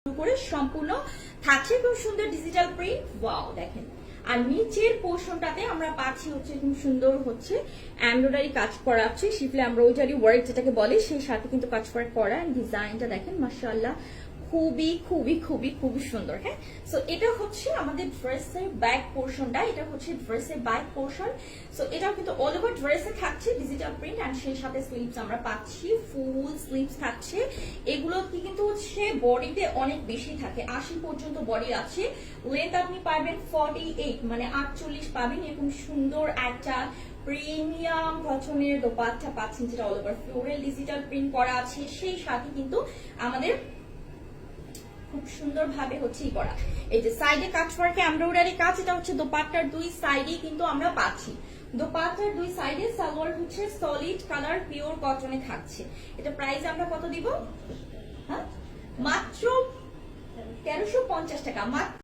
করে সম্পূর্ণ থাকছে খুব সুন্দর ডিজিটাল প্রিন্ট। ওয়াও দেখেন, আর নিচের পোর্শনটাতে আমরা পাচ্ছি হচ্ছে খুব সুন্দর হচ্ছে এমব্রয়ডারি কাজ করা আছে, শিফলে এমব্রয়ডারি ওয়ার্ক যেটাকে বলে, সেই সাথে কিন্তু কাজ করা ডিজাইনটা দেখেন মাশাআল্লাহ খুবই খুবই খুবই খুবই সুন্দর। হ্যাঁ, সো এটা হচ্ছে আমাদের ড্রেসের ব্যাক পোর্শনটা, এটা হচ্ছে ড্রেসের ব্যাক পোর্শন। সো এটাও কিন্তু অল ওভার ড্রেসে থাকছে ডিজিটাল প্রিন্ট, এন্ড সেই সাথে স্লিভস আমরা পাচ্ছি, ফুল স্লিভস থাকছে। এগুলো কি কিন্তু হচ্ছে বডিতে অনেক বেশি থাকে, 80 পর্যন্ত বডি আছে। লেন্থ আপনি পাবেন 48, মানে 48 পাবেন। এরকম সুন্দর একটা প্রিমিয়াম কটনের দোপাট্টা পাচ্ছেন, যেটা all over floral digital print করা আছে। সেই সাথে কিন্তু আমাদের খুব সুন্দর ভাবে হচ্ছে করা, এই যে সাইডে কাজ ওয়ার্কে এমব্রয়ডারি কাজ, এটা হচ্ছে দোপাট্টার দুই সাইডে কিন্তু আমরা পাচ্ছি। দোপাট্টার দুই সাইডে সালোয়ার হচ্ছে সলিড কালার পিওর কটনে থাকছে। এটা প্রাইস আমরা কত দিব? হ্যাঁ, মাত্র 1350 টাকা। মাত্র